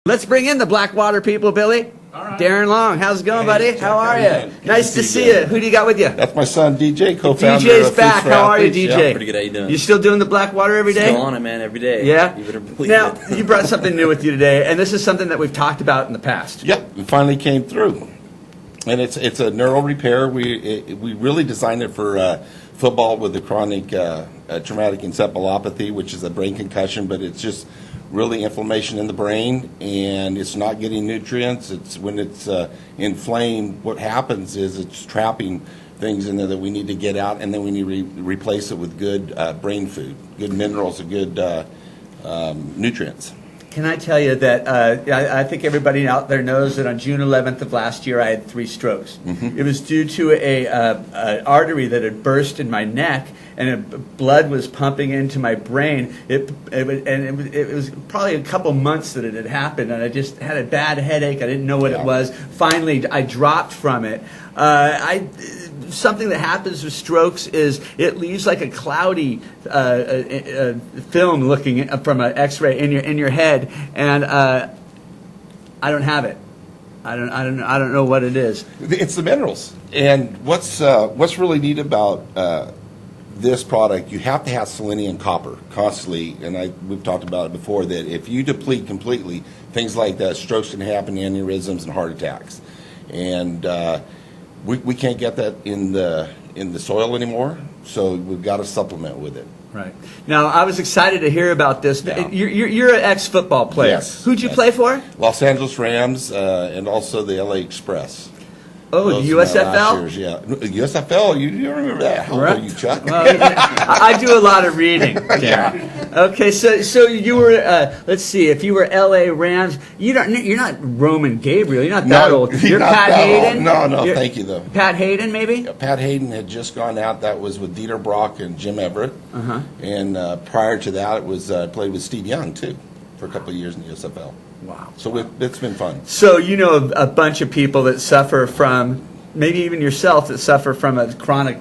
Let's bring in the Blackwater people, Billy. All right. Darren Long, how's it going, buddy? How are you? Good Nice to see you. Who do you got with you? That's my son, DJ, co-founder DJ's of back. Foods for How are you, Athletes. DJ? Yeah, pretty good. How you doing? You still doing the Blackwater every day? Still on it, man, every day. Yeah? You better believe Now, it. you brought something new with you today, and this is something that we've talked about in the past. Yep, it finally came through. And it's a neural repair. We really designed it for football with the chronic traumatic encephalopathy, which is a brain concussion, but it's just really inflammation in the brain, and it's not getting nutrients. It's when it's inflamed, what happens is it's trapping things in there that we need to get out, and then we need to replace it with good brain food, good minerals, and good nutrients. Can I tell you that I think everybody out there knows that on June 11th of last year I had 3 strokes. Mm-hmm. It was due to an artery that had burst in my neck, and blood was pumping into my brain. It was probably a couple months that it had happened, and I just had a bad headache. I didn't know what it was. Finally, I dropped from it. Something that happens with strokes is it leaves like a cloudy film looking from an X-ray in your head, and I don't have it. I don't know what it is. It's the minerals. And what's really neat about this product, you have to have selenium and copper constantly, and we've talked about it before, that if you deplete completely, things like that, strokes can happen, aneurysms, and heart attacks. And we can't get that in the soil anymore, so we've got to supplement with it. Right. Now, I was excited to hear about this. Yeah. You're an ex-football player. Yes. Who'd you play for? Los Angeles Rams and also the LA Express. Oh, Those the were my last USFL? years, yeah. USFL, you remember that? How old are you, Chuck? Well, I do a lot of reading. Yeah. Okay, so you were. Let's see. If you were L.A. Rams, you're not Roman Gabriel. You're not that old. You're not Pat that old. Hayden. No, thank you though. Pat Hayden, maybe. Yeah, Pat Hayden had just gone out. That was with Dieter Brock and Jim Everett. Uh-huh. And prior to that, it was played with Steve Young too, for a couple of years in the USFL. Wow. So it's been fun. So you know a bunch of people that suffer from, maybe even yourself, that suffer from a chronic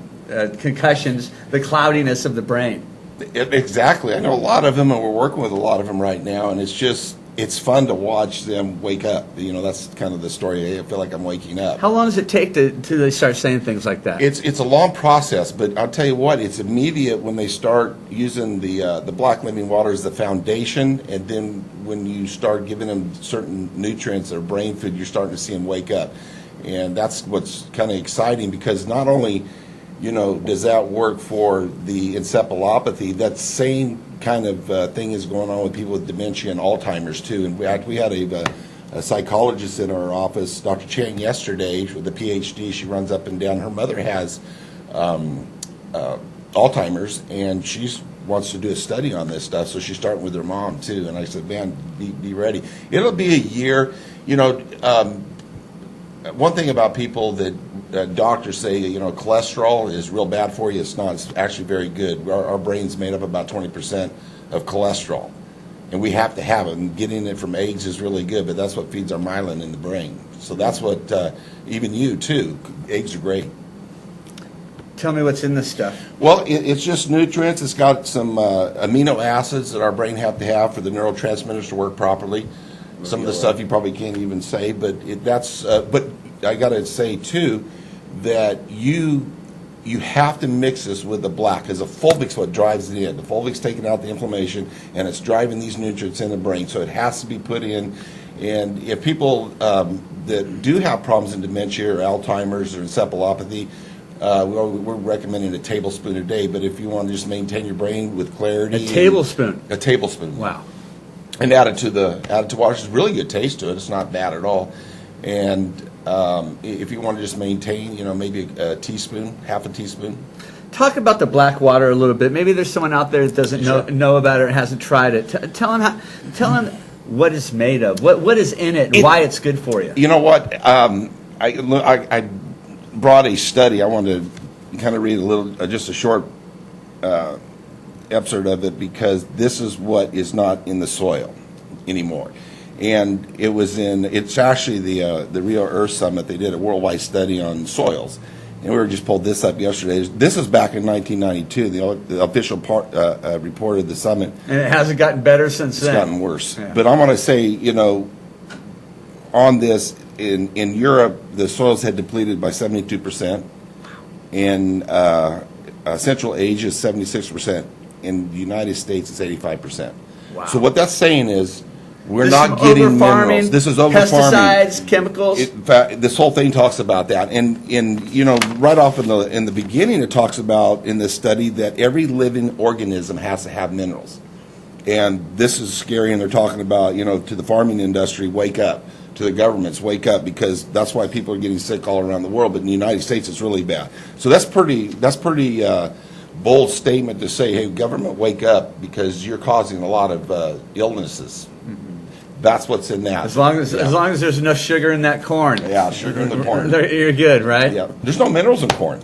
concussions, the cloudiness of the brain. Exactly. I know a lot of them, and we're working with a lot of them right now, and it's fun to watch them wake up. You know, that's kind of the story. I feel like I'm waking up. How long does it take till they start saying things like that? It's a long process, but I'll tell you what, it's immediate when they start using the Black Living Water as the foundation, and then when you start giving them certain nutrients or brain food, you're starting to see them wake up. And that's what's kind of exciting, because not only, does that work for the encephalopathy, that same kind of thing is going on with people with dementia and Alzheimer's too. And we had a psychologist in our office, Dr. Chang, yesterday with a PhD. She runs up and down. Her mother has Alzheimer's, and she wants to do a study on this stuff, so she's starting with her mom too. And I said, man, be ready. It'll be a year. One thing about people that doctors say, cholesterol is real bad for you. It's not. It's actually very good. Our brain's made up about 20% of cholesterol, and we have to have it. And getting it from eggs is really good, but that's what feeds our myelin in the brain. So that's what, even you too, eggs are great. Tell me what's in this stuff. Well, it's just nutrients. It's got some amino acids that our brain have to have for the neurotransmitters to work properly. Some of the stuff you probably can't even say, but but I got to say too that you have to mix this with the black, because the fulvic's what drives it in. The fulvic's taking out the inflammation, and it's driving these nutrients in the brain, so it has to be put in. And if people that do have problems in dementia or Alzheimer's or encephalopathy, we're recommending a tablespoon a day. But if you want to just maintain your brain with clarity, A tablespoon. A tablespoon. Wow. And add it to water. It's really good taste to it. It's not bad at all. And if you want to just maintain, maybe a teaspoon, half a teaspoon. Talk about the Blackwater a little bit. Maybe there's someone out there that doesn't know about it or hasn't tried it. Tell them what it's made of, what is in it, and why it's good for you. You know what? I brought a study. I wanted to kind of read just a short excerpt of it, because this is what is not in the soil anymore. And it's actually the Rio Earth Summit. They did a worldwide study on soils, and we just pulled this up yesterday. This is back in 1992, the official report of the summit. And it hasn't gotten better since then. It's gotten worse. Yeah. But I'm going to say, on this, in Europe, the soils had depleted by 72%. In Central Asia, 76%. In the United States, it's 85%. Wow. So what that's saying is we're This not is getting over-farming, minerals. This is over-farming. Pesticides, chemicals. In fact, this whole thing talks about that, and you know, right off in the beginning, it talks about in this study that every living organism has to have minerals, and this is scary. And they're talking about, you know, to the farming industry, wake up, to the governments, wake up, because that's why people are getting sick all around the world. But in the United States, it's really bad. So that's pretty bold statement to say, hey, government, wake up, because you're causing a lot of illnesses. That's what's in that. As long as there's enough sugar in that corn. Yeah, sugar in the corn. You're good, right? Yeah. There's no minerals in corn.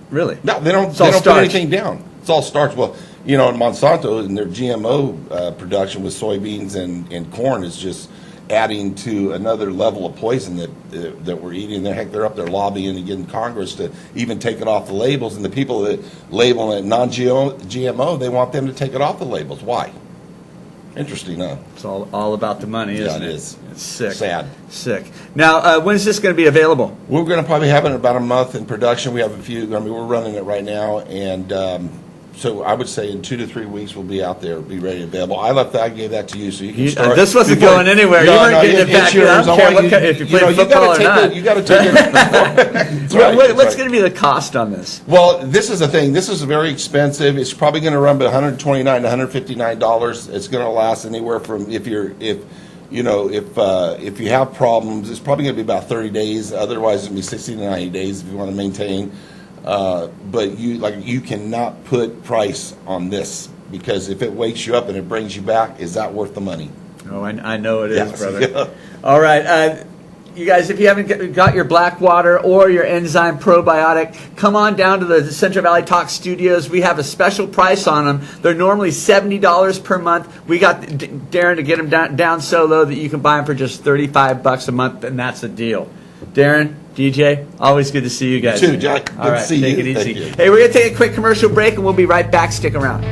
Really? No, they don't. They don't put anything down. It's all starch. Well, you know, in Monsanto, in their GMO production with soybeans and corn is just adding to another level of poison that we're eating. Heck, they're up there lobbying and getting Congress to even take it off the labels. And the people that label it non-GMO, they want them to take it off the labels. Why? Interesting, huh? It's all about the money, isn't it? Yeah, it is. It's sick. Sad. Sick. Now, when's this going to be available? We're going to probably have it in about a month in production. We have a few. I mean, we're running it right now, and so I would say in 2 to 3 weeks we'll be out there, be ready and available. I gave that to you, so you can start. This wasn't going anywhere. You weren't getting it back. I don't care if you play football or not. You got to take it. What's going to be the cost on this? Well, this is the thing. This is very expensive. It's probably going to run about $129 to $159. It's going to last anywhere from if you have problems, it's probably going to be about 30 days. Otherwise, it's going to be 60 to 90 days if you want to maintain. But you cannot put price on this, because if it wakes you up and it brings you back, is that worth the money? Oh, I know it is, Yes. brother. Yeah. All right. You guys, if you haven't got your Blackwater or your Enzyme Probiotic, come on down to the Central Valley Talk Studios. We have a special price on them. They're normally $70 per month. We got Darren to get them down so low that you can buy them for just $35 a month, and that's a deal. Darren, DJ, always good to see you guys. You too, Jack. Good All right, to see take you. it easy. Thank you. Hey, we're going to take a quick commercial break, and we'll be right back. Stick around.